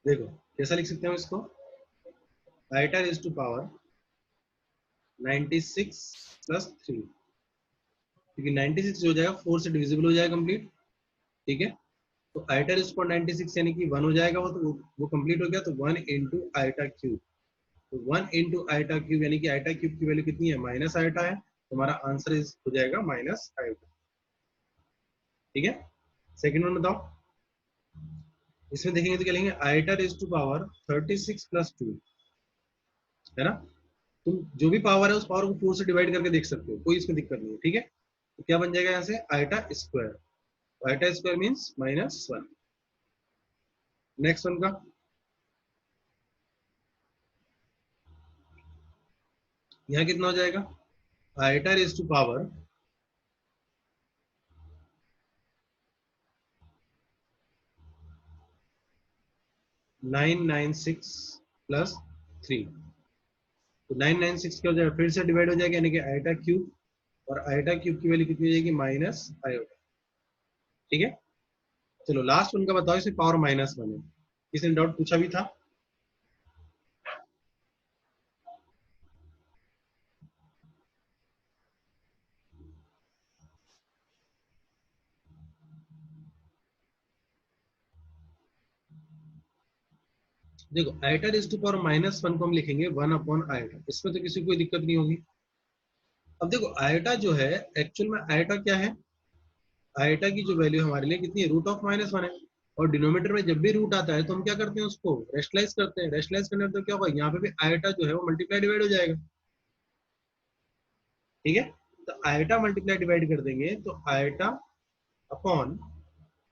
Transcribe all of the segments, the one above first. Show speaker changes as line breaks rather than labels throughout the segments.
देखो कैसा लिख सकते हैं इसको, iota is to power 96 plus 3, क्योंकि 96 हो जाएगा 4 से डिविजिबल हो जाएगा कंप्लीट, ठीक है। तो आइटा इज पर 96 यानी कि 1 हो जाएगा वो, तो वो कंप्लीट हो गया, तो 1 इंटू आइटा क्यूब। तो 1 इंटू आइटा क्यूब यानी कि आइटा क्यूब की वैल्यू कितनी है, माइनस आइटा है, तो हमारा आंसर इज हो जाएगा माइनस आइटा, ठीक है। सेकंड वन बताओ, इसमें देखेंगे तो क्या लेंगे, iota is to power 36 plus 2, है ना। तुम जो भी पावर है उस पावर को 4 से डिवाइड करके देख सकते हो, कोई इसमें दिक्कत नहीं है, ठीक है। तो क्या बन जाएगा यहाँ से, iota square, iota square means -1। Next one का, यहाँ कितना हो जाएगा, iota raise to power 996 plus 3, तो 996 क्या हो जाएगा, फिर से डिवाइड हो जाएगा, यानी कि आइटा क्यूब, और आइटा क्यूब की वैल्यू कितनी हो जाएगी, माइनस आयोटा, ठीक है। चलो लास्ट वन का बताओ, इसे पावर -1 है, किसी ने डाउट पूछा भी था। देखो आइटा रेज टू पावर -1 को हम लिखेंगे 1 अपॉन आइटा, इसमें तो किसी को कोई दिक्कत नहीं होगी। अब देखो आइटा जो है, एक्चुअल में आइटा क्या है, आइटा की जो वैल्यू हमारे लिए कितनी है, √-1 है, और डिनोमिनेटर में जब भी रूट आता है तो हम क्या करते हैं, उसको रेशनलाइज करते हैं, रेशनलाइज करने में तो क्या होगा, यहाँ पे भी आइटा जो है वो मल्टीप्लाई डिवाइड हो जाएगा, ठीक है। तो आइटा मल्टीप्लाई डिवाइड कर देंगे, तो iota upon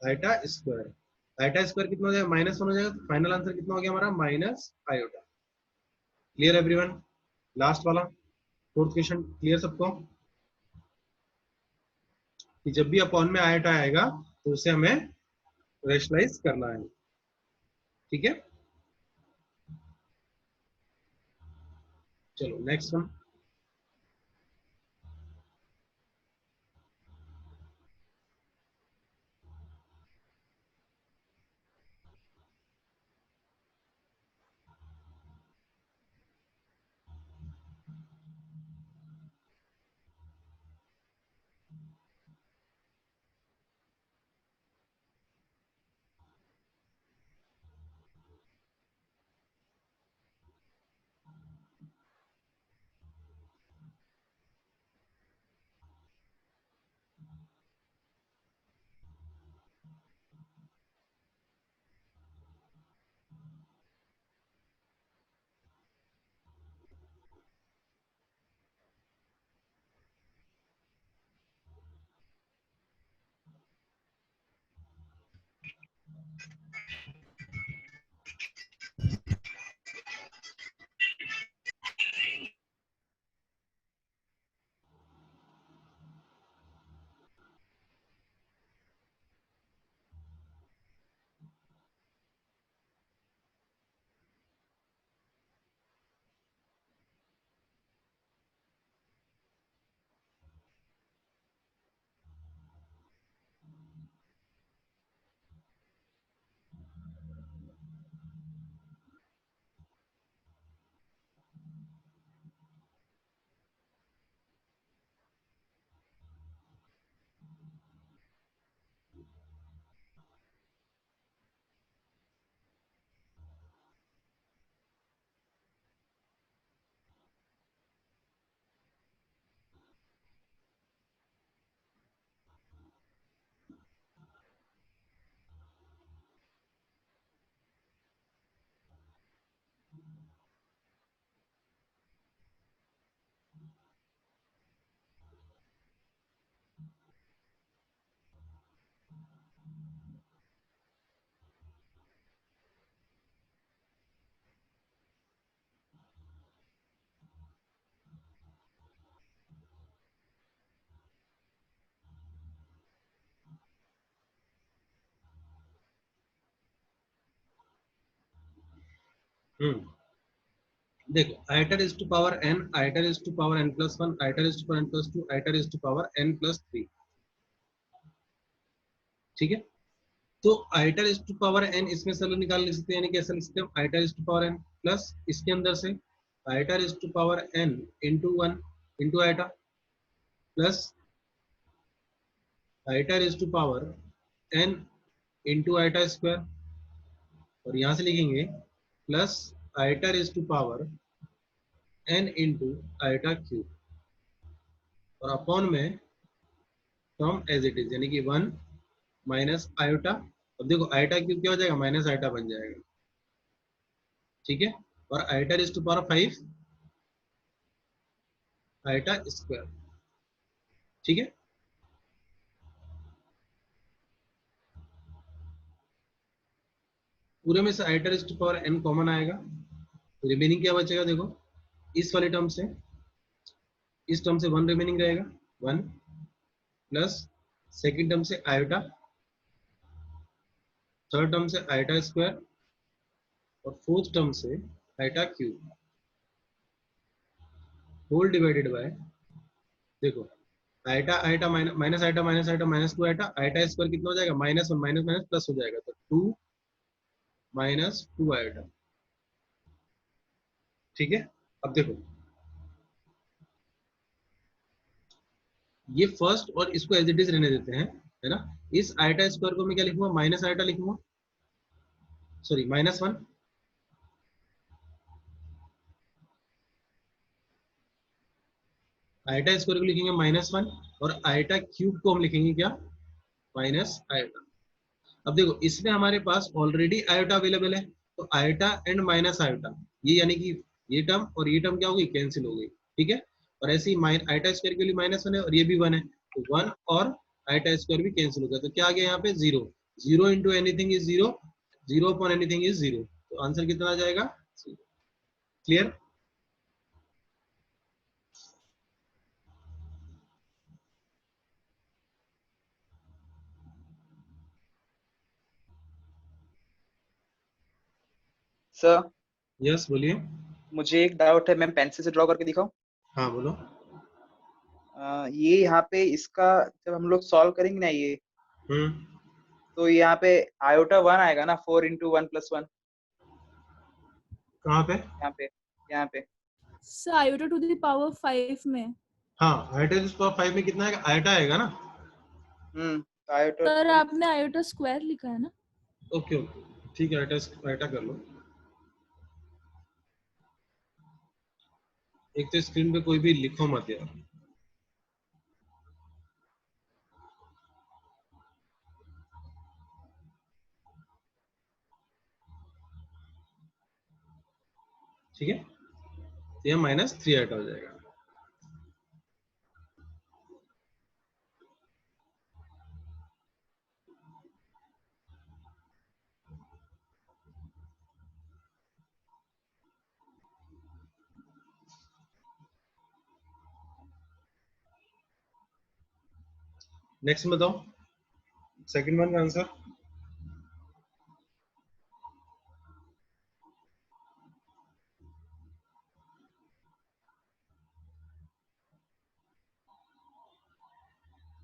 iota square, iota square कितना हो जाएगा, -1 हो जाएगा, तो फाइनल आंसर कितना हो गया हमारा, minus iota. Clear everyone, last वाला फोर्थ क्वेश्चन क्लियर सबको, कि जब भी अपॉन में आइटा आएगा तो उसे हमें रेशनलाइज करना है, ठीक है। चलो नेक्स्ट वन, देखो iota is to power n, iota is to power n+1, iota is to power n+2, iota is to power n+3, ठीक है। तो iota is to power n इसमें से निकाल ले सकते हैं, यानी कैसे लिख सकते हैं iota is to power n plus इसके अंदर से iota is to power n into one into iota plus iota is to power n into iota square, और यहां से लिखेंगे plus iota is to power n into iota cube, और upon में term as it is, यानी कि one minus iota. अब देखो आयोटा क्यूब क्या हो जाएगा, माइनस आयोटा बन जाएगा, ठीक है। और iota is to power 5 iota square, ठीक है। पूरे में से iota is to power n common आएगा, तो रिमेनिंग क्या बचेगा, देखो इस वाले टर्म से, इस टर्म से वन रिमेनिंग रहेगा, वन प्लस सेकेंड टर्म से आयोटा, थर्ड टर्म से आयोटा स्क्वायर, और फोर्थ टर्म से iota cube whole divided by, देखो iota iota minus iota minus two iota, iota square कितना हो जाएगा, minus one minus minus plus हो जाएगा, तो टू माइनस टू आयटा, ठीक है। अब देखो ये फर्स्ट और इसको एज इट इज रहने देते हैं, है ना। इस आयटा स्क्वायर को मैं क्या लिखूंगा, माइनस आयटा लिखूंगा, sorry minus one, eta square को लिखेंगे माइनस वन, और आयटा क्यूब को हम लिखेंगे क्या, माइनस आयटा। अब देखो इसमें हमारे पास ऑलरेडी आयोटा अवेलेबल है, तो आयोटा एंड माइनस आयोटा, ये यानी कि ये टर्म और ये टर्म क्या हो गई, कैंसिल हो गई, ठीक है। और ऐसे ही आयोटा स्क्वायर के लिए माइनस वन है और ये भी वन है, तो वन और आयोटा स्क्वायर भी कैंसिल हो गया, तो क्या आ गया यहाँ पे, zero, zero into anything is zero, zero upon anything is zero, तो आंसर कितना आ जाएगा, क्लियर।
सर
यस बोलिए।
मुझे एक डाउट है, मैम पेंसिल से ड्रॉ करके दिखाओ।
हाँ बोलो।
ये यहाँ पे इसका जब हम लोग सॉल्व करेंगे ना ये,
हम्म,
तो यहाँ पे आयोटा वन आएगा ना, 4 × 1 + 1,
कहाँ पे,
यहाँ पे
sir iota to the power 5 में।
हाँ आयोटा स्क्वायर 5 में कितना आएगा, आयोटा आएगा ना।
तो आयोटा
सर आपने आयोटा स्क्वायर लिखा है ना।
ओके ओके ठीक है, आयोटा आयोटा कर लो। एक तो स्क्रीन पे कोई भी लिखो मत यार। ठीक है, तो यह माइनस थ्री आइटा हो जाएगा। नेक्स्ट बताओ, सेकंड वन का आंसर।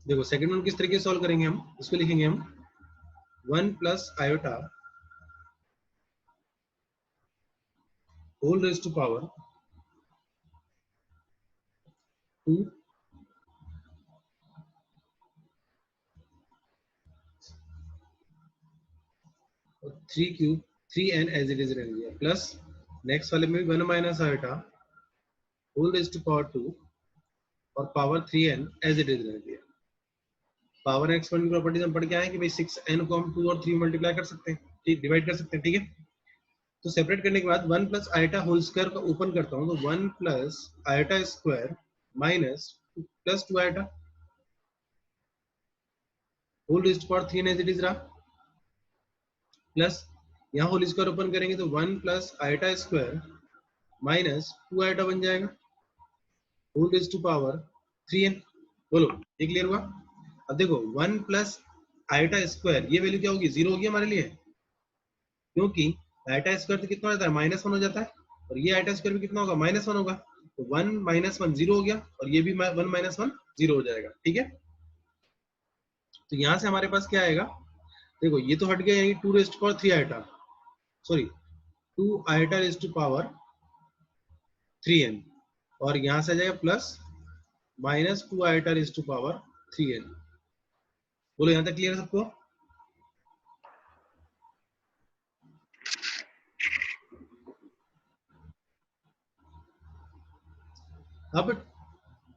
देखो सेकंड वन किस तरीके से सॉल्व करेंगे हम, इसको लिखेंगे हम one plus iota whole raise to power two और three cube, three n as it is रहेंगे, प्लस नेक्स्ट वाले में भी one minus iota whole raise to power two और power three n as it is रहेंगे। Power exponent की properties हम पढ़ के आए कि भाई 6n को हम 2 और 3 मल्टीप्लाई कर सकते हैं, ठीक, डिवाइड कर सकते हैं, ठीक है। तो सेपरेट करने के बाद one plus iota whole square का ओपन करता हूं, तो one plus iota square minus plus two iota whole raise to power 3 as it is रहा, प्लस यहाँ होल स्क्वायर ओपन करेंगे तो one plus iota square minus two iota बन जाएगा whole raise to power 3n। बोलो ये clear हुआ। अब देखो वन प्लस आयोटा स्क्वायर, ये वैल्यू क्या होगी, जीरो होगी हमारे लिए, क्योंकि आयोटा स्क्वायर तो कितना हो जाता है, माइनस वन हो जाता है, और ये आयोटा स्क्वायर भी कितना होगा, माइनस वन होगा, तो वन माइनस वन जीरो हो गया, और ये भी वन माइनस वन जीरो हो जाएगा, ठीक है। तो यहां से हमारे पास क्या आएगा, देखो ये तो हट गया, यानी 2 raise power 3 iota, sorry 2 iota raise to power 3n, और यहां से आ जाएगा plus minus 2 iota raise to power 3n। बोलो यहां तक क्लियर है सबको? अब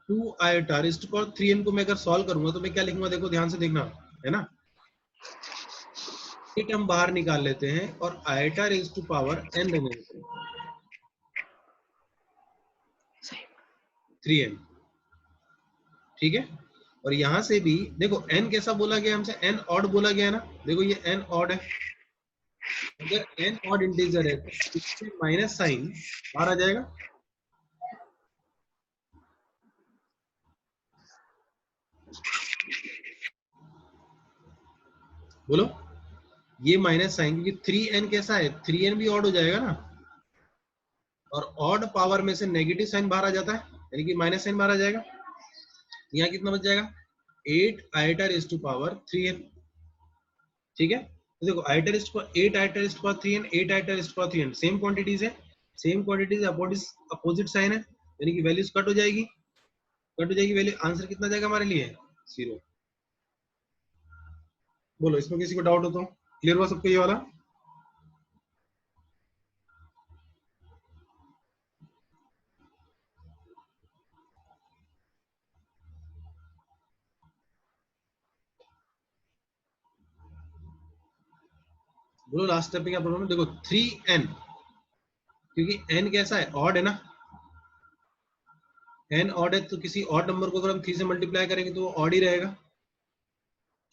2 iota raise to power 3n को मैं अगर सॉल्व करूंगा तो मैं क्या लिखूंगा, देखो ध्यान से देखना, है ना, एक हम बाहर निकाल लेते हैं और iota raise to power n रहने देते हैं, 3n, ठीक है। और यहां से भी देखो n कैसा बोला गया हमसे, n ऑड बोला गया है ना, देखो ये n ऑड है, अगर n ऑड इंटीजर है तो इससे माइनस साइन बाहर आ जाएगा, बोलो ये माइनस साइन, क्योंकि 3n कैसा है, 3n भी ऑड हो जाएगा ना, और ऑड पावर में से नेगेटिव साइन बाहर आ जाता है, यानी कि माइनस साइन बाहर आ जाएगा। यहाँ कितना बच जाएगा, 8 iota raise to power 3n, ठीक है। तो देखो iota raise to power 8 iota raise to power 3n, 8 iota raise to power 3n same quantities है, सेम क्वांटिटीज अपोजिट साइन है, यानी कि वैल्यूज कट हो जाएगी, कट हो जाएगी वैल्यू, आंसर कितना जाएगा हमारे लिए, 0। बोलो इसमें किसी को डाउट हो तो, क्लियर हुआ सबको ये वाला? बोलो लास्ट स्टेप पे क्या प्रॉब्लम है, देखो 3n, क्योंकि n कैसा है, ऑड है ना, n ऑड है तो किसी ऑड नंबर को अगर हम 3 से मल्टीप्लाई करेंगे तो वो ऑड ही रहेगा,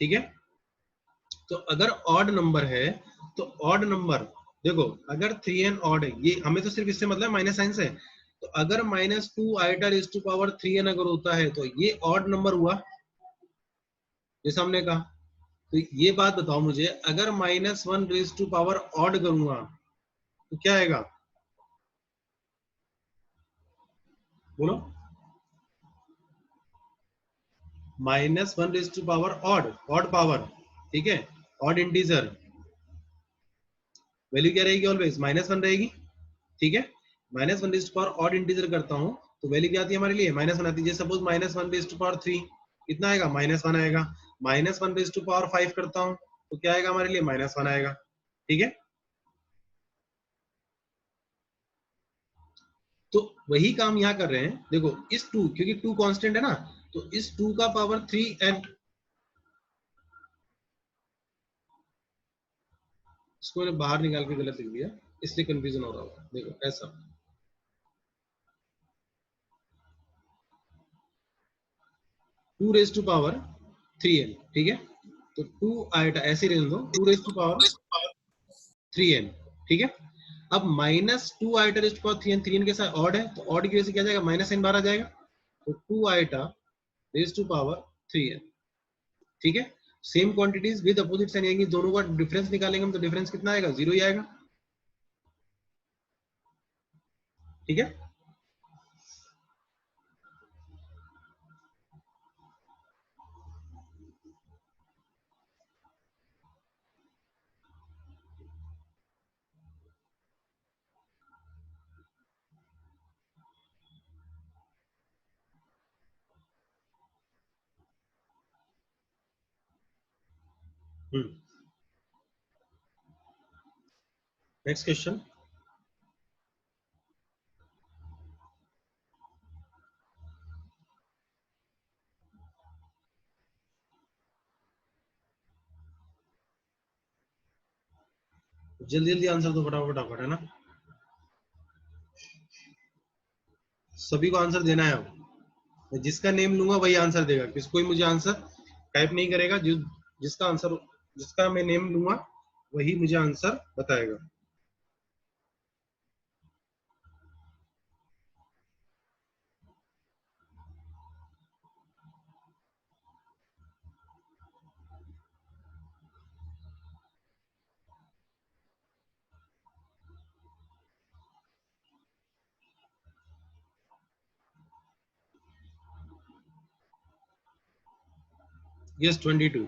ठीक है। तो अगर ऑड नंबर है तो ऑड नंबर, देखो अगर 3n ऑड है, ये हमें तो सिर्फ इससे मतलब माइनस साइन से, तो अगर minus 2 iota raise to power 3n अगर होता है तो ये ऑड नंबर हुआ, जैसा हमने कहा। तो ये बात बताओ मुझे, अगर -1 रेज टू पावर ऑड करूंगा तो क्या आएगा, बोलो, -1 raise to power odd, odd power, ठीक है, ऑड इंटीजर, वैल्यू क्या रहेगी, ऑलवेज -1 रहेगी, ठीक है। -1 raise to power odd integer करता हूँ तो वैल्यू क्या आती है हमारे लिए, -1 आती है। जैसे सपोज -1 रेज टू पावर 3 कितना आएगा, -1 आएगा। -1 रेज टू पावर 5 करता हूँ तो क्या आएगा हमारे लिए, -1 आएगा, ठीक है। तो वही काम यहाँ कर रहे हैं, देखो इस 2, क्योंकि 2 कांस्टेंट है ना, तो इस 2 का पावर 3n, इसको मैंने बाहर निकाल के गलत लिख दिया, इसलिए कंफ्यूजन हो रहा होगा, देखो ऐसा 2 रेज टू पावर 3n, ठीक है। तो 2 आइटा ऐसे रहने दो, 2 रेज टू पावर 3n, ठीक है। अब -2 iota raise to power 3n, 3n के साथ ऑड है तो ऑड की वजह से क्या जाएगा, माइनस साइन बाहर आ जाएगा, तो 2 iota raise to power 3n, ठीक है। Same quantities with opposite sign, आएंगी, दोनों का डिफरेंस निकालेंगे हम तो डिफरेंस कितना आएगा, 0 ही आएगा, ठीक है। नेक्स्ट क्वेश्चन, जल्दी जल्दी आंसर दो फटाफट फटाफट, है ना, सभी को आंसर देना है। अब जिसका नेम लूंगा वही आंसर देगा, किस कोई मुझे आंसर टाइप नहीं करेगा, जो जिसका आंसर, जिसका मैं नेम लूंगा वही मुझे आंसर बताएगा। यस 22,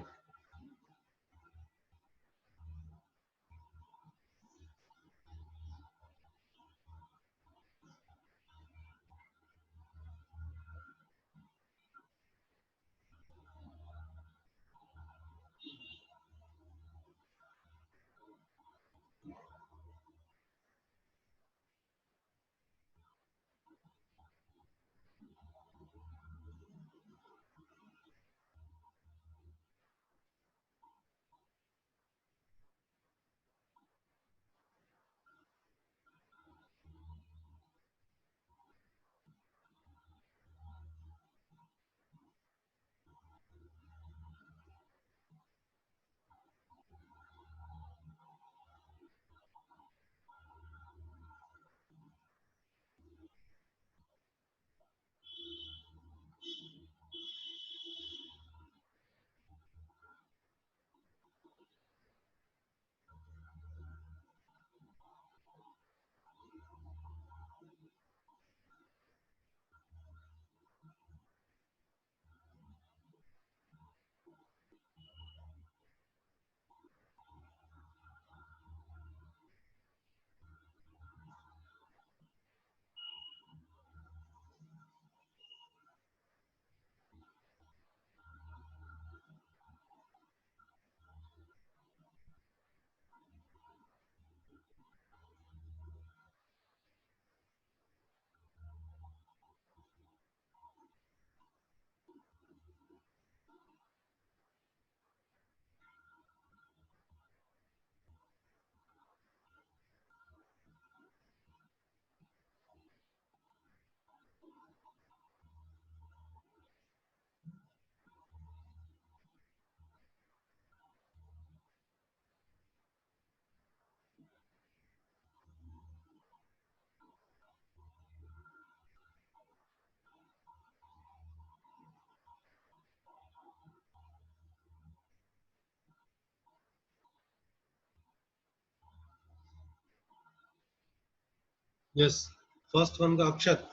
यस, फर्स्ट वन का अक्षत,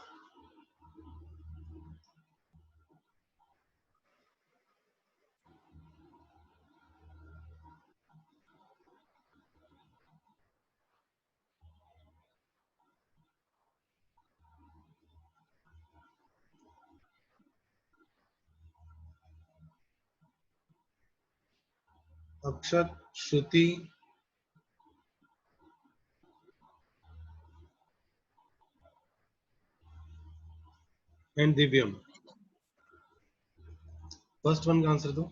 अक्षत, श्रुति, एंड दिव्यम। फर्स्ट वन का आंसर दो।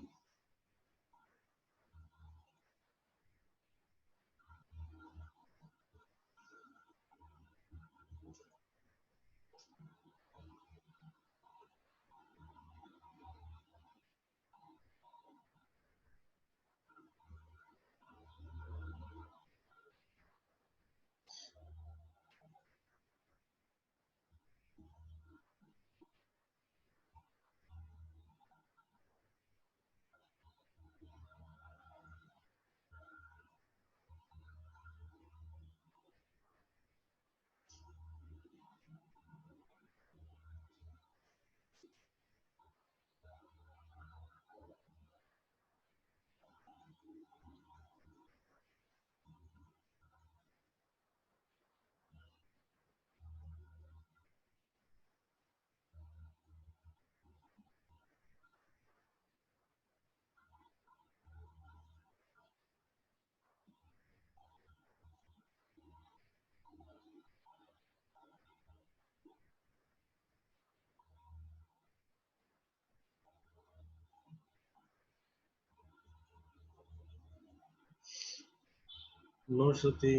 नो श्रुति,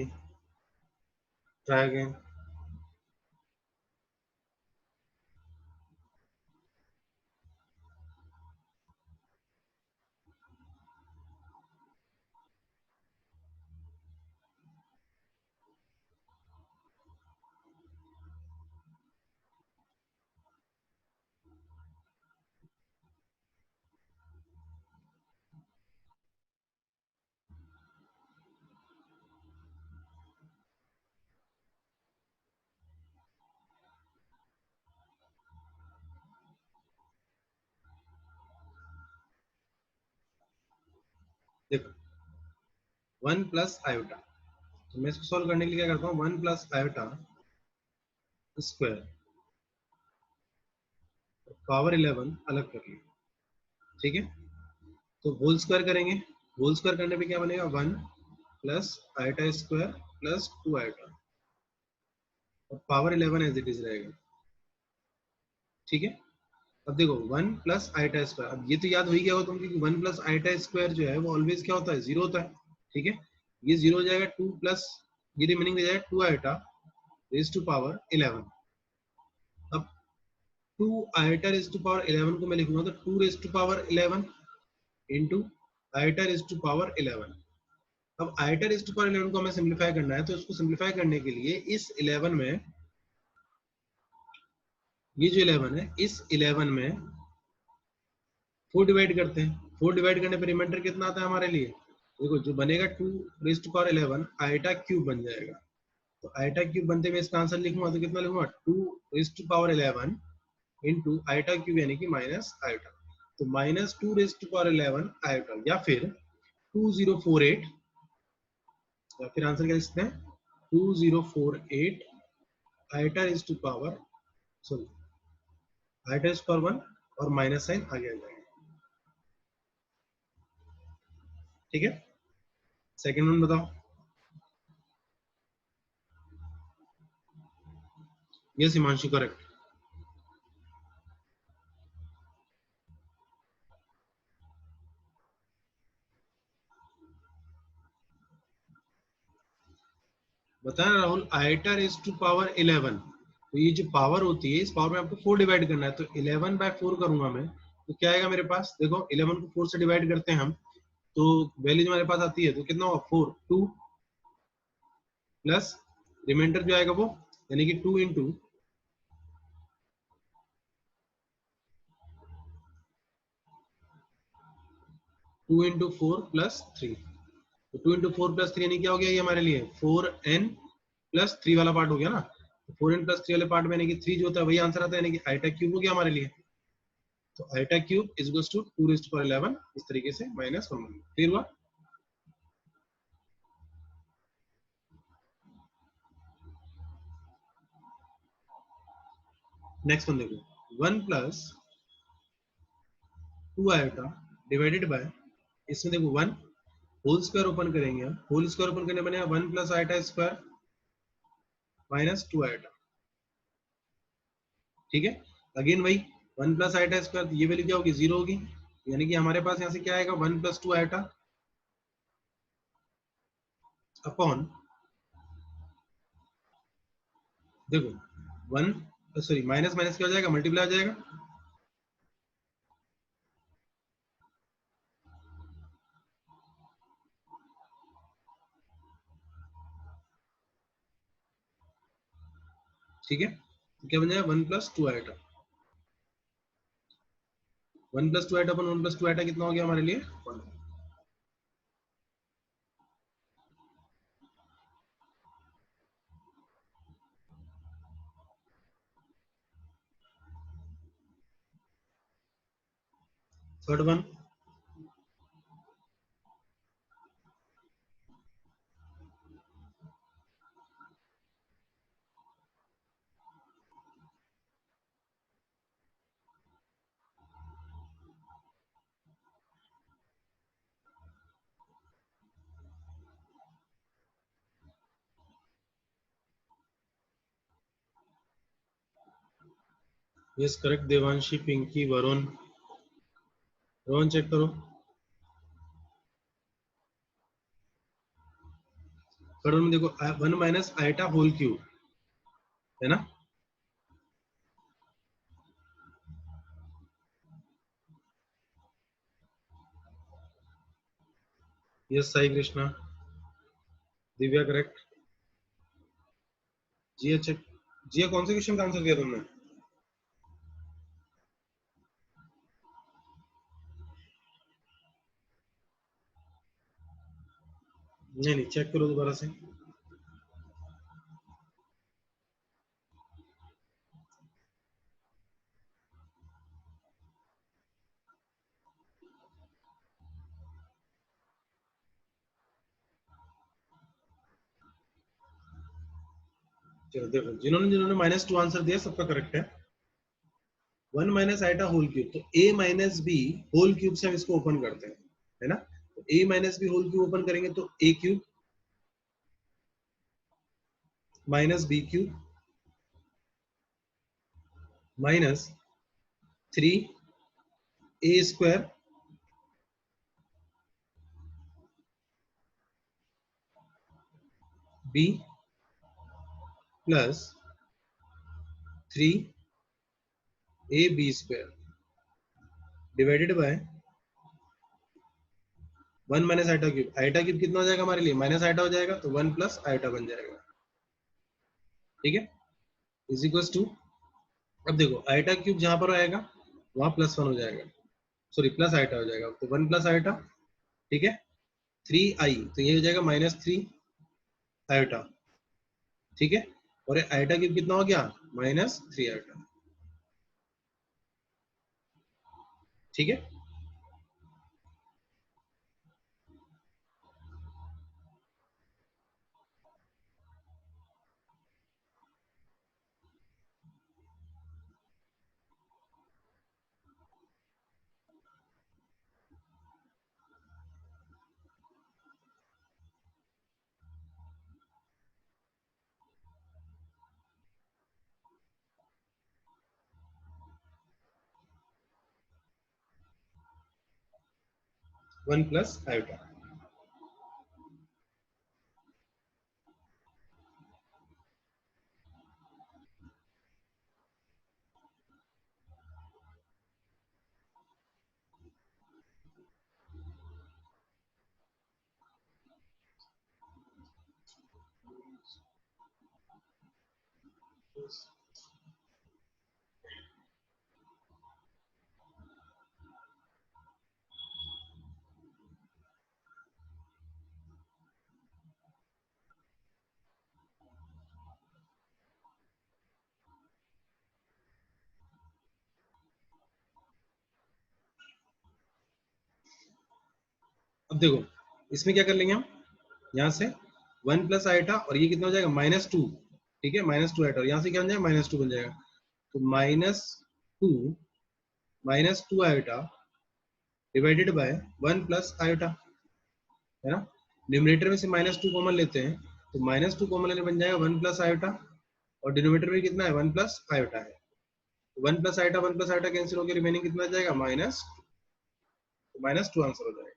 ट्राई अगेन। देखो, वन प्लस आयोटा, तो मैं इसको सॉल्व करने के लिए क्या करता हूँ, one plus iota square power 11 अलग कर लिया, ठीक है। तो होल स्क्वायर करेंगे, होल स्क्वायर करने पे क्या बनेगा, one plus iota square plus 2 iota, और पावर 11 एज इट इज रहेगा, ठीक है। अब देखो वन प्लस आयोटा स्क्वायर, अब ये तो याद हो ही गया हो तुम कि वन प्लस आयोटा स्क्वायर जो है वो ऑलवेज क्या होता है, जीरो होता है, ठीक है। ये जीरो हो जाएगा, टू प्लस ये रिमेनिंग रह जाएगा 2 आयोटा रेज टू पावर 11। अब 2 आयोटा रेज टू पावर 11 को मैं लिखूंगा तो 2 raise to power 11 into iota raise to power 11। अब आयोटा रेज टू पावर 11 को हमें सिंप्लीफाई करना है, तो इसको सिंप्लीफाई करने के लिए इस 11 में, ये जो 11 है इस 11 में 4 डिवाइड करते हैं, 4 डिवाइड करने पर रिमाइंडर कितना आता है हमारे लिए, देखो जो बनेगा 2 raise to power 11 iota cube बन जाएगा। तो आयोटा क्यूब बनते में इसका आंसर लिखूंगा तो कितना लिखूंगा, 2 raise to power 11 into iota cube यानी कि माइनस आयोटा, तो minus 2 raise to power 11 iota, या फिर 2048, या फिर आंसर क्या लिख सकते हैं 2048 iota raise to power, sorry iota raise to power 1 और माइनस साइन आगे आ जाएगा, ठीक है। सेकंड वन बताओ। Yes Himanshu, correct. बताया Rahul, iota raise to power 11, तो ये जो पावर होती है इस पावर में आपको 4 डिवाइड करना है, तो 11 बाय 4 करूंगा मैं, तो क्या आएगा मेरे पास, देखो 11 को 4 से डिवाइड करते हैं हम, तो वैल्यू जो हमारे पास आती है तो कितना होगा 4, 2 प्लस रिमाइंडर जो आएगा वो यानी कि 2 इंटू 2 इंटू 4 प्लस 3, तो 2 इंटू 4 प्लस 3 यानी क्या हो गया ये हमारे लिए 4n प्लस 3 वाला पार्ट हो गया ना, 4n प्लस 3 वाले पार्ट में यानी कि 3 जो होता है वही आंसर आता है, यानी कि आइटा क्यूब हो गया हमारे लिए। तो iota cube is equals to 2^11 इस तरीके से -1। क्लियर हुआ? नेक्स्ट वन देखो, 1 प्लस 2 आइटा डिवाइडेड बाय, इसमें देखो 1 होल स्क्वायर ओपन करेंगे, हम होल स्क्वायर ओपन करने बनेगा 1 plus iota square minus 2 iota. ठीक है, अगेन वही 1 प्लस आइटा स्क्वायर, तो ये वैल्यू क्या होगी, 0 होगी, यानी कि हमारे पास यहाँ से क्या आएगा, 1 प्लस 2 आइटा अपॉन, देखो 1 सॉरी माइनस माइनस क्या हो जाएगा, मल्टीप्लाई हो जाएगा। ठीक है, तो क्या बन जाएगा, 1 plus 2 iota, 1 plus 2 iota upon 1 plus 2 iota कितना हो गया हमारे लिए, 1। Third one, yes correct, Devanshi, Pinky, Varun, Rohan check करो। थर्ड वन में देखो 1 माइनस आइटा होल क्यूब है ना, yes Sai Krishna, Divya correct, Jiya check, Jiya कौन से क्वेश्चन का आंसर दिया तुमने? नहीं नहीं, चेक करो दोबारा से। चलो देखो, जिन्होंने जिन्होंने -2 आंसर दिया सबका करेक्ट है। 1 माइनस आइटा होल क्यूब, तो a minus B whole cube से हम इसको ओपन करते हैं, है ना, तो a minus B whole cube open करेंगे तो a cube minus B cube minus 3a square b plus 3ab square divided by 1 minus iota cube, iota cube कितना हो जाएगा हमारे लिए, माइनस आइटा हो जाएगा, तो 1 प्लस आइटा बन जाएगा। ठीक है, इज इक्वल टू, अब देखो आइटा क्यूब जहां पर आएगा वहां +1 हो जाएगा, सॉरी प्लस आइटा हो जाएगा, तो 1 प्लस आइटा। ठीक है, 3i, तो ये हो जाएगा -3 आइटा। ठीक है, और आइटा क्यूब कितना हो गया, -3 आइटा। ठीक है, 1 प्लस आइटा। अब देखो इसमें क्या कर लेंगे हम, यहाँ से 1 प्लस आइटा और ये कितना हो जाएगा -2, ठीक है, -2 आइटा, और यहाँ से क्या बन जाएगा -2 बन जाएगा, तो -2 iota divided by 1 plus iota, है ना। न्यूमरेटर में से -2 कॉमन लेते हैं, तो -2 कॉमन लेने बन जाएगा 1 प्लस आइटा, और डिनोमिनेटर में कितना है 1 प्लस आइटा है, 1 प्लस आइटा कैंसिल होकर रिमेनिंग कितना जाएगा -2 आंसर हो जाएगा।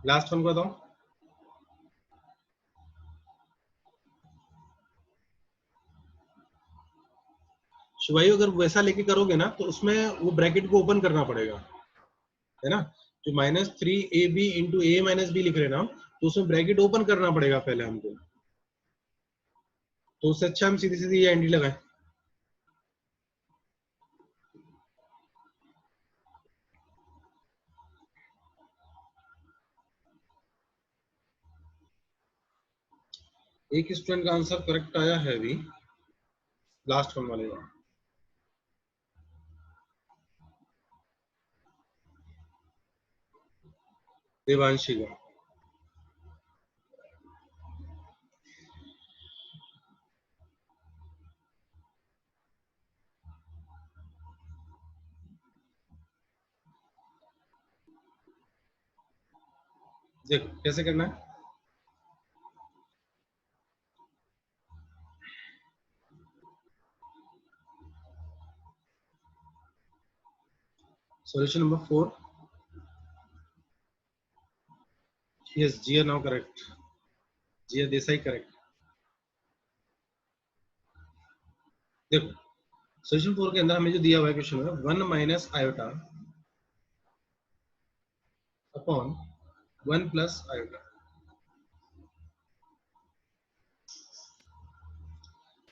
लास्ट वन को बताओ। शिवाई अगर वैसा लेके करोगे ना तो उसमें वो ब्रैकेट को ओपन करना पड़ेगा, है ना। जो -3ab into a minus B लिख रहे हैं ना, तो उसमें ब्रैकेट ओपन करना पड़ेगा पहले हमको, तो उससे अच्छा हम सीधी सीधी ये एंटी लगाएं। एक स्टूडेंट का आंसर करेक्ट आया है अभी लास्ट वन वाले का। देवांशी का। देखो कैसे करना है, solution number 4, yes, Jia now correct, Jia Desai correct। देखो solution 4 के अंदर हमें जो दिया हुआ है क्वेश्चन में 1 minus iota upon 1 plus iota.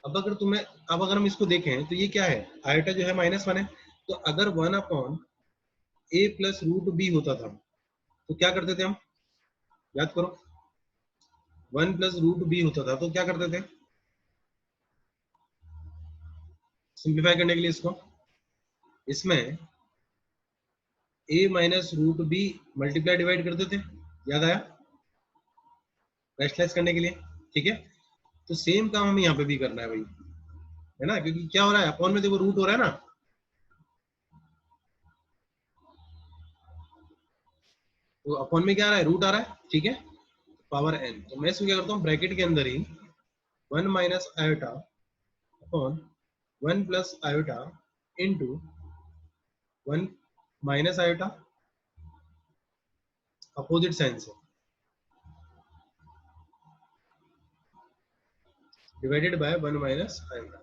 अब अगर हम इसको देखें तो ये क्या है, आयोटा जो है -1 है, तो अगर 1 upon a plus root B होता था तो क्या करते थे हम, याद करो, 1 प्लस रूट बी होता था तो क्या करते थे, सिंप्लीफाई करने के लिए इसमें a minus root B multiply divide करते थे, याद आया, रेशनलाइज करने के लिए, ठीक है। तो सेम काम हमें यहाँ पे भी करना है भाई, है ना, क्योंकि क्या हो रहा है अपॉन में देखो रूट हो रहा है ना, तो अपॉन में क्या आ रहा है, रूट आ रहा है, ठीक है, पावर n। तो मैं इसको क्या करता हूँ ब्रैकेट के अंदर ही 1 minus iota upon 1 plus iota into 1 minus iota opposite sign से divided by 1 minus iota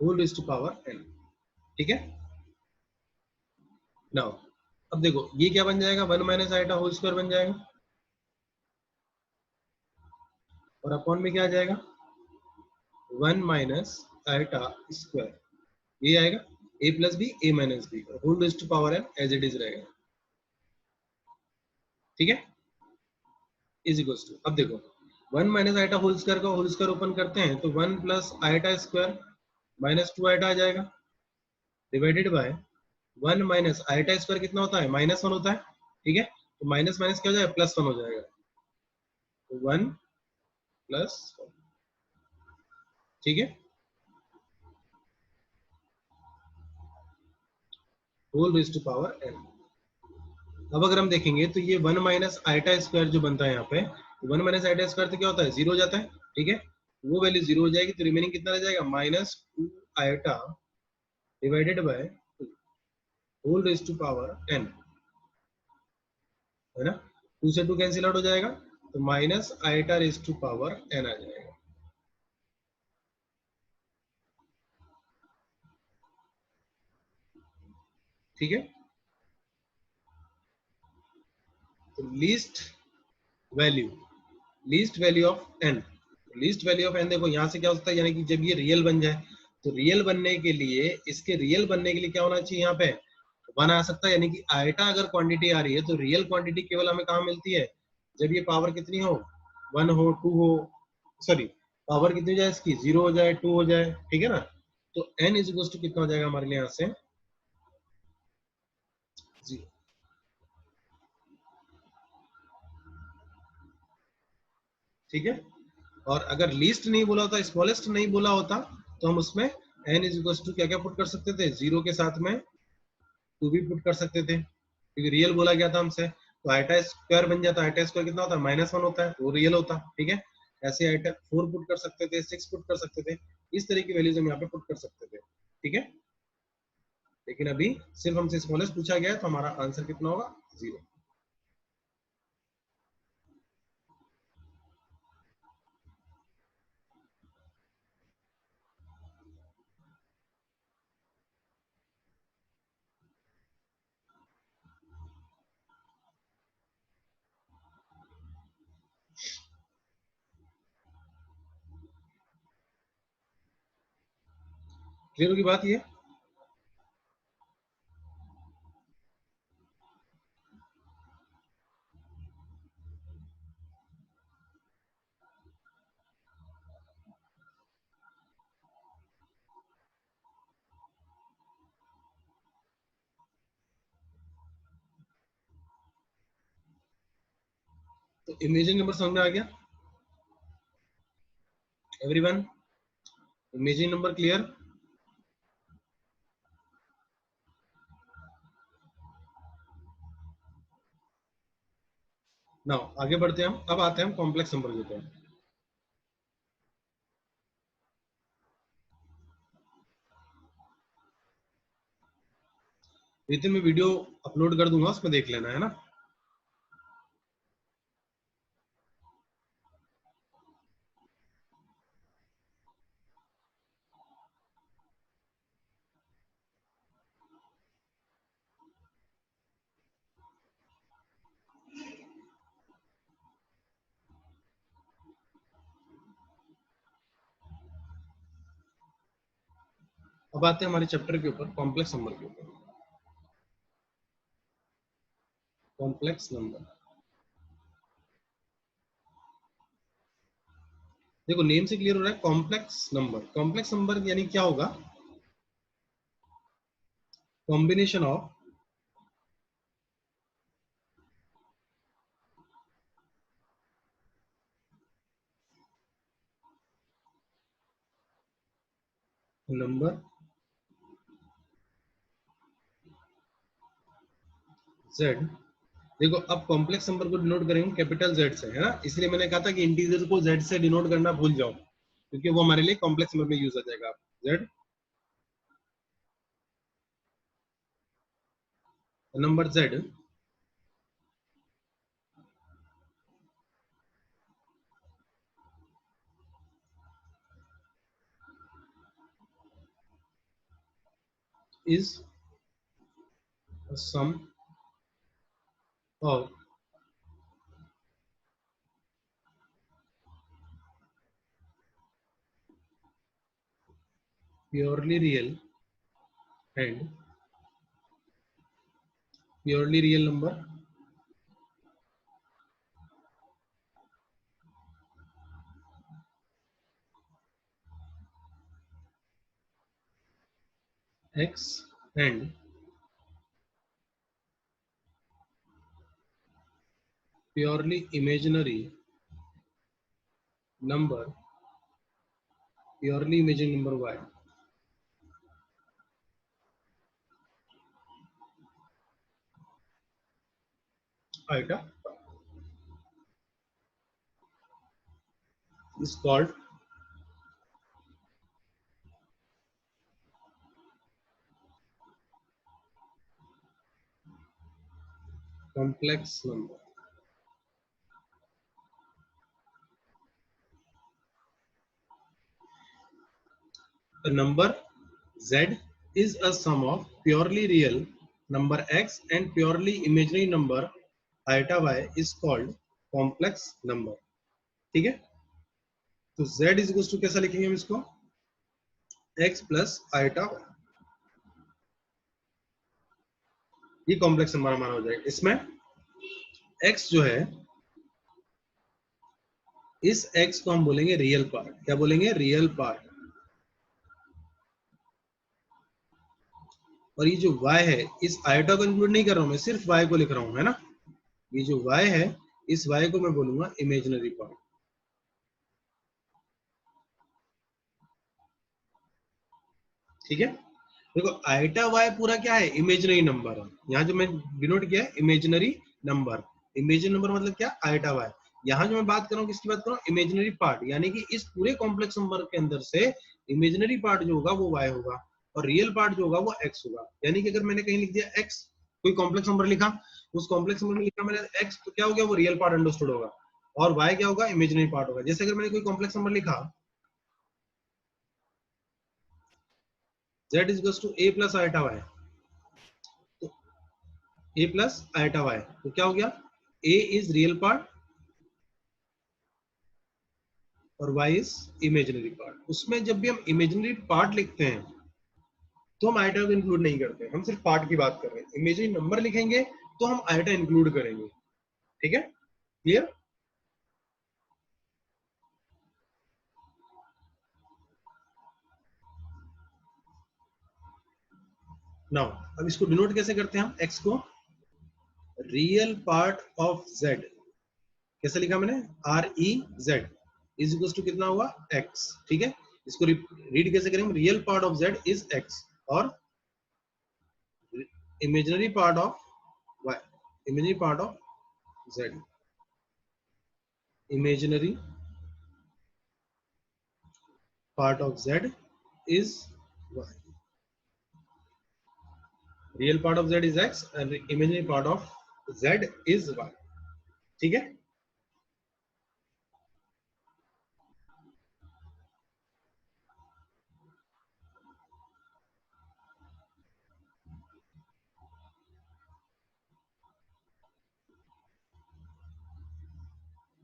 whole raised to power n, ठीक है। नाउ अब देखो ये क्या बन जाएगा, 1 माइनस आयोटा होल स्क्वायर बन जाएगा, और अपॉन में क्या आ जाएगा 1 माइनस आयोटा स्क्वायर, ये आएगा a plus B a minus B whole raised to power n as it is रहेगा, ठीक है, इज इक्वल्स टू। अब देखो 1 माइनस आयोटा होल स्क्वायर का होल स्क्वायर ओपन करते हैं तो 1 प्लस आयोटा स्क्वायर -2 आयोटा आ जाएगा divided by 1 minus iota square कितना होता है -1 होता है, ठीक है, तो माइनस माइनस क्या हो जाएगा +1 हो जाएगा, तो 1 प्लस 1, ठीक है, whole raised to power n। अब अगर हम देखेंगे तो ये 1 माइनस आयोटा स्क्वायर जो बनता है यहाँ पे, 1 माइनस आयोटा स्क्वायर तो क्या होता है 0 हो जाता है, ठीक है, वो वैल्यू 0 हो जाएगी, तो रिमेनिंग कितना रह जाएगा -2 iota divided by whole raised to power n, है ना, 2 से 2 कैंसिल आउट हो जाएगा, तो minus iota raised to power n आ जाएगा, ठीक है। तो least value of n, least value of n देखो यहाँ से क्या होता है, यानी कि जब ये रियल बन जाए तो रियल बनने के लिए, इसके रियल बनने के लिए क्या होना चाहिए, यहाँ पे 1 आ सकता है, यानी कि आयोटा अगर क्वांटिटी आ रही है तो रियल क्वांटिटी केवल हमें कहाँ मिलती है, जब ये पावर कितनी हो 1 हो 2 हो, सॉरी पावर कितनी हो जाए इसकी 0 हो जाए 2 हो जाए, ठीक है ना, तो n इज इक्वल टू कितना हो जाएगा हमारे लिए यहाँ से 0। ठीक है, और अगर लीस्ट नहीं बोला होता, स्मॉलेस्ट नहीं बोला होता, तो हम उसमें n इज इक्वल टू क्या क्या पुट कर सकते थे, 0 के साथ में 2 भी पुट कर सकते थे, क्योंकि रियल बोला गया था हमसे। तो आइटा स्क्वायर बन जाता है, आइटा स्क्वायर कितना होता है -1 होता है, वो रियल होता। ठीक है, ऐसे आइटा 4 पुट कर सकते थे, 6 पुट कर सकते थे, इस तरह की वैल्यूज हम यहाँ पे पुट कर सकते थे। ठीक है, लेकिन अभी सिर्फ हमसे स्मॉलेस्ट पूछा गया है, तो हमारा आंसर कितना होगा 0। क्लियर होगी बात ये? तो इमेजिंग नंबर समझ में आ गया everyone? Imaging number clear? Now आगे बढ़ते हैं हम। अब आते हैं हम कॉम्प्लेक्स नंबर के ऊपर। रितिन मैं वीडियो अपलोड कर दूंगा, उसमें देख लेना है ना। अब आते हैं हमारे चैप्टर के ऊपर, कॉम्प्लेक्स नंबर के ऊपर। कॉम्प्लेक्स नंबर, देखो नेम से क्लियर हो रहा है कॉम्प्लेक्स नंबर। कॉम्प्लेक्स नंबर यानी क्या होगा, कॉम्बिनेशन ऑफ नंबर z। देखो अब कॉम्प्लेक्स नंबर को डिनोट करेंगे कैपिटल Z से, है ना, इसलिए मैंने कहा था कि इंटीजर को Z से डिनोट करना भूल जाओ, क्योंकि वो हमारे लिए कॉम्प्लेक्स नंबर में यूज हो जाएगा। Z number Z is a sum of purely real and purely real number x and purely imaginary number, purely imaginary number y। Iota is called complex number। The number z is a sum of purely real number x and purely imaginary number iota y is called complex number। ठीक है, तो z is equal to कैसा लिखेंगे हम इसको, x plus iota y, ये complex number हमारा हो जाएगा। इसमें x जो है, इस x को हम बोलेंगे रियल पार्ट। क्या बोलेंगे, रियल पार्ट। और ये जो y है इस आयोटा को इंक्लूड नहीं कर रहा हूं मैं, सिर्फ y को लिख रहा हूं, है ना। ये जो y है इस y को मैं बोलूंगा इमेजिनरी पार्ट। ठीक है, देखो आइटा y पूरा क्या है, इमेजिनरी नंबर है। यहाँ जो मैं डिनोट किया है इमेजिनरी नंबर, इमेजिनरी नंबर मतलब क्या, आइटा y। यहाँ जो मैं बात कर रहा हूँ किसकी बात कर रहा हूँ, इमेजिनरी पार्ट, यानी कि इस पूरे कॉम्प्लेक्स नंबर के अंदर से इमेजिनरी पार्ट जो होगा वो y होगा और रियल पार्ट जो होगा वो x होगा। यानी कि अगर मैंने कहीं लिख दिया x, कोई कॉम्प्लेक्स नंबर लिखा, उस कॉम्प्लेक्स नंबर में लिखा मैंने x, तो क्या हो गया, वो रियल पार्ट अंडरस्टूड होगा और y क्या होगा, इमेजिनरी पार्ट होगा। जैसे अगर मैंने कोई कॉम्प्लेक्स नंबर लिखा z is equals to a plus iota y, तो a plus iota y, तो क्या हो गया, a is रियल पार्ट और y is इमेजिनरी पार्ट। उसमें जब भी हम इमेजिनरी पार्ट लिखते हैं तो हम आइटा को इंक्लूड नहीं करते, हम सिर्फ पार्ट की बात कर रहे हैं। इमेजिनरी नंबर लिखेंगे तो हम आइटा इंक्लूड करेंगे। ठीक है, क्लियर। नाउ अब इसको डिनोट कैसे करते हैं हम, x को रियल पार्ट ऑफ z, कैसे लिखा मैंने, R E Z is equal to कितना हुआ, x। ठीक है, इसको रीड कैसे करेंगे, real part of z is x और imaginary part of y, imaginary part of z, imaginary part of z is y, real part of z is x and imaginary part of z is y। ठीक है,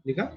लिखा।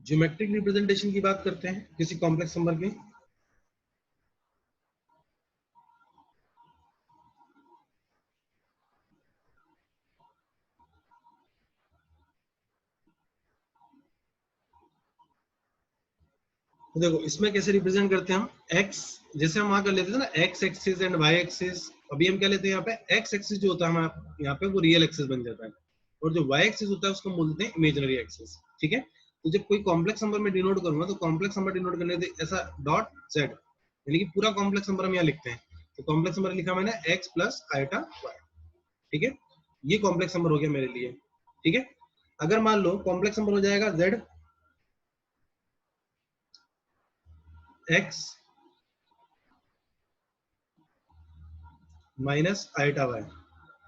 Geometric representation की बात करते हैं किसी complex number की। तो देखो इसमें कैसे रिप्रेजेंट करते हैं हम, x जैसे हम वहां कर लेते थे ना, x axis and y axis, अभी हम क्या लेते हैं यहाँ पे, x एक्सिस जो होता है हमारा यहाँ पे वो रियल एक्सिस बन जाता है और जो y एक्सिस होता है उसको हम बोलते हैं इमेजिनरी एक्सिस। ठीक है, तो जब कोई कॉम्प्लेक्स नंबर में डिनोट करूंगा तो कॉम्प्लेक्स नंबर डिनोट करने से ऐसा डॉट z, यानी कि पूरा कॉम्प्लेक्स नंबर हम यहाँ लिखते हैं। तो कॉम्प्लेक्स नंबर लिखा मैंने x प्लस आइटा y। ठीक है, ये कॉम्प्लेक्स नंबर हो गया मेरे लिए। ठीक है, अगर मान लो कॉम्प्लेक्स नंबर हो जाएगा z x minus iota y,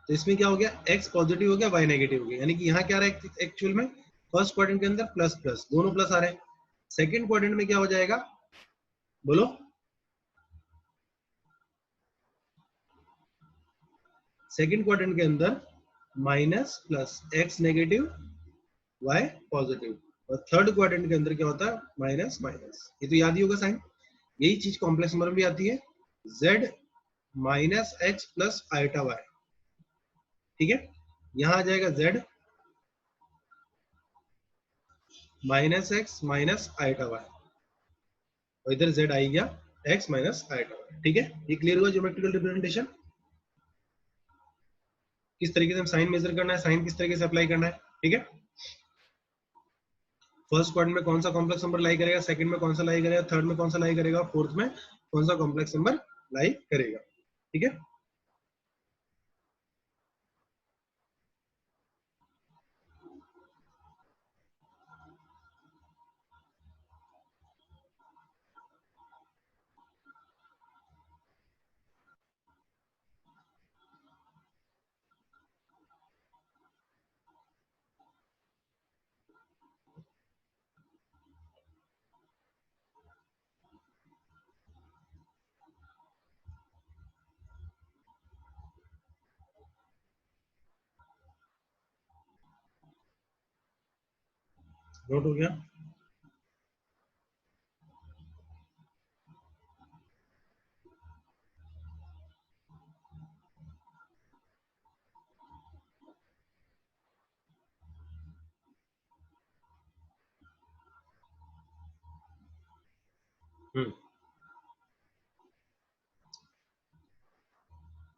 तो इसमें क्या हो गया, x पॉजिटिव हो गया y नेगेटिव हो गया, यानी कि यहाँ क्या आ रहा है एक्चुअल में, फर्स्ट क्वाड्रेंट के अंदर प्लस प्लस दोनों प्लस आ रहे हैं। सेकंड क्वाड्रेंट में क्या हो जाएगा, बोलो, सेकंड क्वाड्रेंट के अंदर minus plus x negative y positive, और थर्ड क्वाड्रेंट के अंदर क्या होता है, माइनस माइनस। ये तो याद ही होगा साइन, यही चीज कॉम्प्लेक्स नंबर में भी आती है, z minus x plus iota y। ठीक है, यहां आ जाएगा z minus X minus iota Y और इधर z आई गया x माइनस आइटा वाई। ठीक है, ये क्लियर हुआ ज्योमेट्रिकल रिप्रेजेंटेशन, किस तरीके से हम साइन मेजर करना है, साइन किस तरीके से अप्लाई करना है। ठीक है, फर्स्ट क्वाड्रेंट में कौन सा कॉम्प्लेक्स नंबर लाई करेगा, सेकंड में कौन सा लाई करेगा, थर्ड में कौन सा लाई करेगा, फोर्थ में कौन सा कॉम्प्लेक्स नंबर लाई करेगा। ठीक है, नोट हो गया?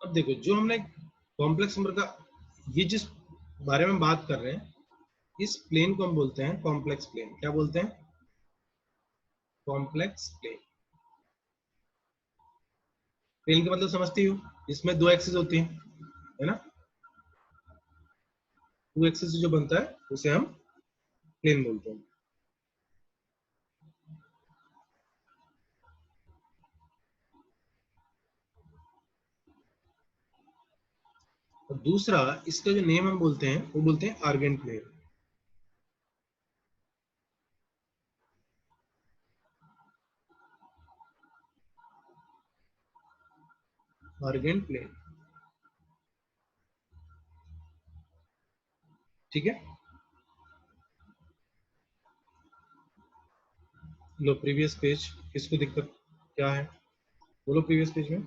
अब देखो, जो हमने कॉम्प्लेक्स नंबर का, ये जिस बारे में बात कर रहे हैं, इस प्लेन को हम बोलते हैं कॉम्प्लेक्स प्लेन। क्या बोलते हैं? Complex plane. प्लेन का मतलब समझती हो, इसमें दो एक्सिस होती हैं, है ना? टू एक्सिस जो बनता है उसे हम प्लेन बोलते हैं। और दूसरा, इसका जो नेम हम बोलते हैं वो बोलते हैं आर्गेन प्लेन। आर्गेन प्लेन, ठीक है। लो प्रीवियस पेज, किसको दिक्कत क्या है? बोलो प्रीवियस पेज में।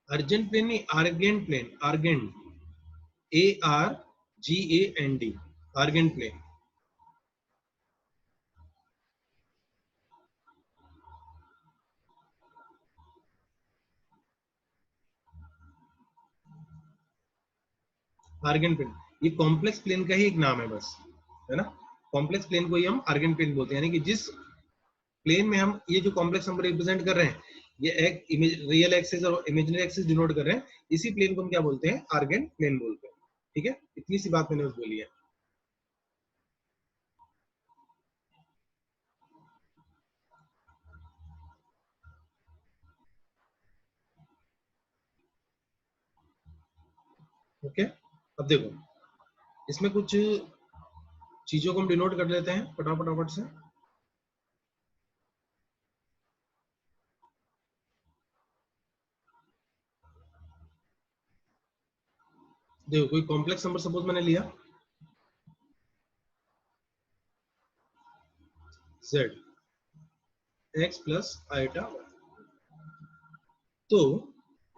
अर्जेंट प्लेन नहीं, argan plane. Argan, ARGAND, argan plane. Argan plane, ये कॉम्प्लेक्स प्लेन का ही एक नाम है बस, है ना? कॉम्प्लेक्स प्लेन को ही हम आर्गेन प्लेन बोलते हैं, यानी कि जिस प्लेन में हम ये जो कॉम्प्लेक्स नंबर रिप्रेजेंट कर रहे हैं, ये एक इमेज, रियल एक्सिस और इमेजिनरी एक्सिस डिनोट कर रहे हैं, इसी प्लेन को हम क्या बोलते हैं? आर्गेन प्लेन बोलते हैं। ठीक है, इतनी सी बात मैंने बस बोली है। ओके, अब देखो, इसमें कुछ चीजों को हम डिनोट कर लेते हैं फटाफट से। देखो, कोई कॉम्प्लेक्स नंबर सपोज मैंने लिया z, x plus iota y। तो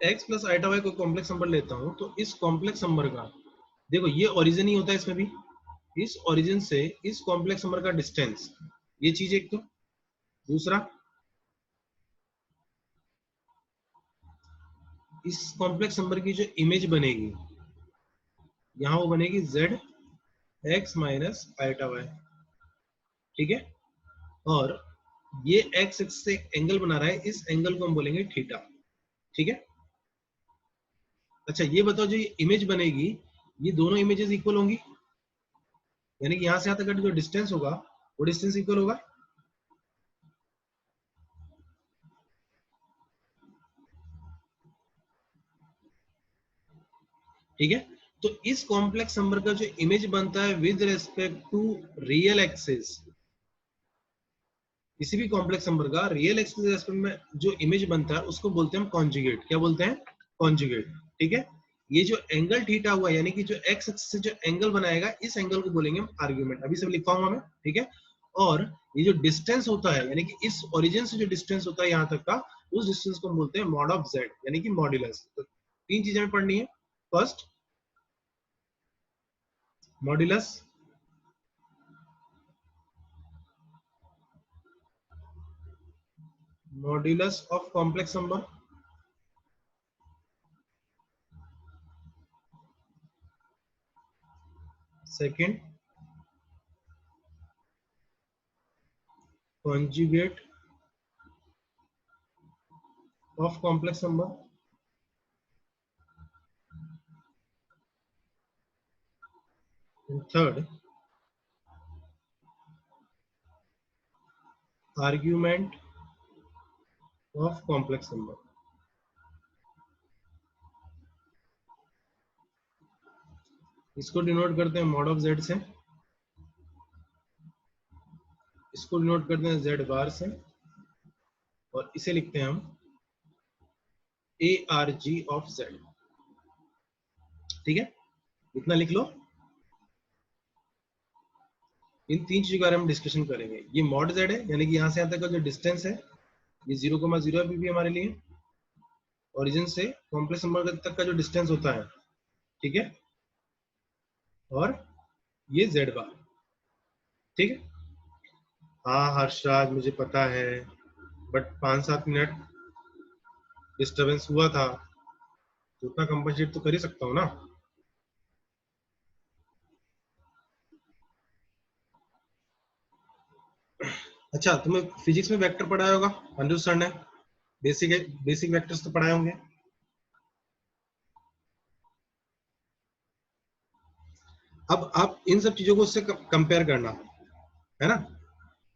x प्लस आइटा y कोई कॉम्प्लेक्स नंबर लेता हूं, तो इस कॉम्प्लेक्स नंबर का, देखो ये ओरिजिन ही होता है इसमें भी, इस ओरिजिन से इस कॉम्प्लेक्स नंबर का डिस्टेंस, ये चीज एक। तो दूसरा, इस कॉम्प्लेक्स नंबर की जो इमेज बनेगी, यहाँ वो बनेगी z x minus iota y। ठीक है, और ये x एक्सिस से एंगल बना रहा है, इस एंगल को हम बोलेंगे थीटा। ठीक है, अच्छा ये बताओ, जो ये इमेज बनेगी, ये दोनों इमेजेस इक्वल होंगी? यानी कि यहां से यहां तक का जो डिस्टेंस होगा वो डिस्टेंस इक्वल होगा? ठीक है, तो इस कॉम्प्लेक्स नंबर का जो इमेज बनता है with respect to real axis, किसी भी कॉम्प्लेक्स नंबर का रियल एक्सिस के रेस्पेक्ट में जो इमेज बनता है उसको बोलते हैं हम कॉन्जुगेट। क्या बोलते हैं? कॉन्जुगेट। ठीक है, ये जो एंगल थीटा हुआ, यानी कि जो एक्स एक्सिस से जो एंगल बनाएगा, इस एंगल को बोलेंगे हम आर्गुमेंट। अभी सब लिखवाऊंगा मैं, ठीक है। और ये जो डिस्टेंस होता है, यानी कि इस ओरिजिन से जो डिस्टेंस होता है यहाँ तक का, उस डिस्टेंस को हम बोलते हैं मॉड ऑफ जेड, यानी कि मॉड्यूलस। तो तीन चीजें हमें पढ़नी है। First, modulus, modulus of complex number. Second, conjugate of complex number. And third, argument of complex number. इसको डिनोट करते हैं मॉड ऑफ z से, इसको डिनोट करते हैं z बार से, और इसे लिखते हैं हम arg ऑफ z। ठीक है, इतना लिख लो। इन तीन चीजों के बारे में डिस्कशन करेंगे। ये मॉड z है, यानी कि यहाँ से यहाँ तक का जो डिस्टेंस है ये 0,0 है भी हमारे लिए, ओरिजिन से कॉम्प्लेक्स नंबर तक का जो डिस्टेंस होता है, ठीक है, और ये z बार। ठीक है, हाँ हर्षराज मुझे पता है, बट 5-7 मिनट डिस्टरबेंस हुआ था तो उतना कंपनसेट तो कर ही सकता हूँ ना। अच्छा, तुम्हें फिजिक्स में वेक्टर पढ़ाया होगा, अनिरुद्ध सर ने बेसिक वेक्टर्स तो पढ़ाए होंगे। अब आप इन सब चीजों को उससे कंपेयर करना है ना।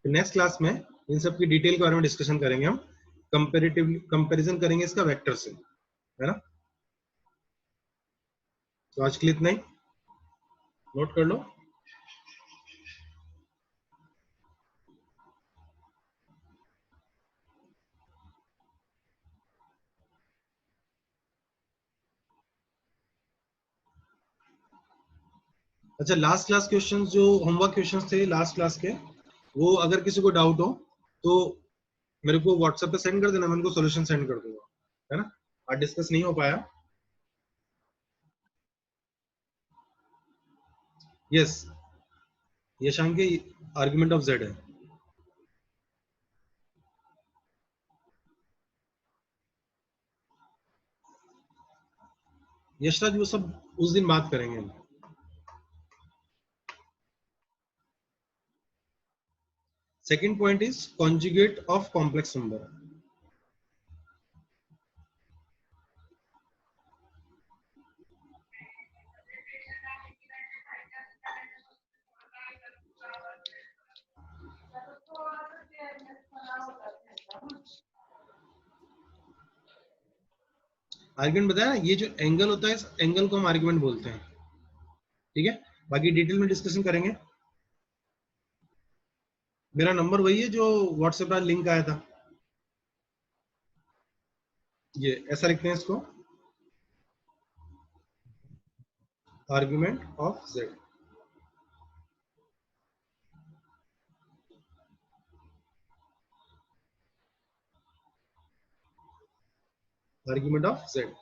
नेक्स्ट क्लास में इन सब की डिटेल के बारे में डिस्कशन करेंगे हम, कंपैरिजन करेंगे इसका वेक्टर से, है ना। तो आज के लिए इतना ही, नोट कर लो। अच्छा, लास्ट क्लास क्वेश्चंस जो होमवर्क क्वेश्चंस थे लास्ट क्लास के, वो अगर किसी को डाउट हो तो मेरे को व्हाट्सएप पे सेंड कर देना, मैं उनको सॉल्यूशन सेंड कर दूंगा, है ना। आज डिस्कस नहीं हो पाया। यस, यशांक के आर्गुमेंट ऑफ जेड है। यशराज वो सब उस दिन बात करेंगे हम। Second point is conjugate of complex number. Argument बताया ना, ये जो एंगल होता है इस एंगल को हम आर्गुमेंट बोलते हैं। ठीक है, बाकी डिटेल में डिस्कशन करेंगे। मेरा नंबर वही है जो व्हाट्सएप पर लिंक आया था, ये ऐसा लिखते हैं इसको, argument of Z. Argument of Z.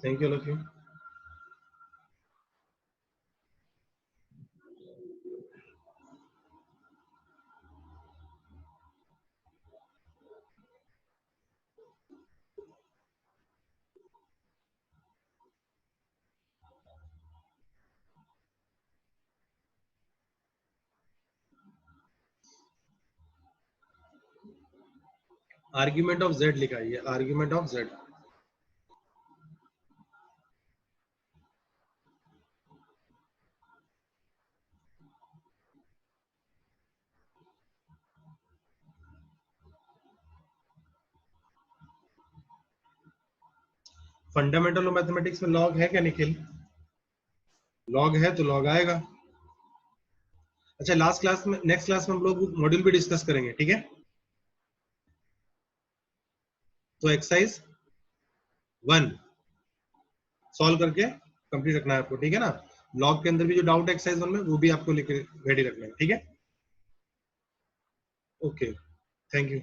Thank you all of you. Argument of Z लिखा है, ये argument of Z. Fundamental of mathematics में लॉग है क्या निखिल? लॉग है तो लॉग आएगा। अच्छा, लास्ट क्लास में, नेक्स्ट क्लास में हम लोग मॉड्यूल भी डिस्कस करेंगे, ठीक है। तो एक्सरसाइज 1 सॉल्व करके कंप्लीट रखना है आपको, ठीक है ना। लॉग के अंदर भी जो डाउट है एक्सरसाइज 1 में, वो भी आपको लिख रेडी रखना है, ठीक है। Okay, thank you.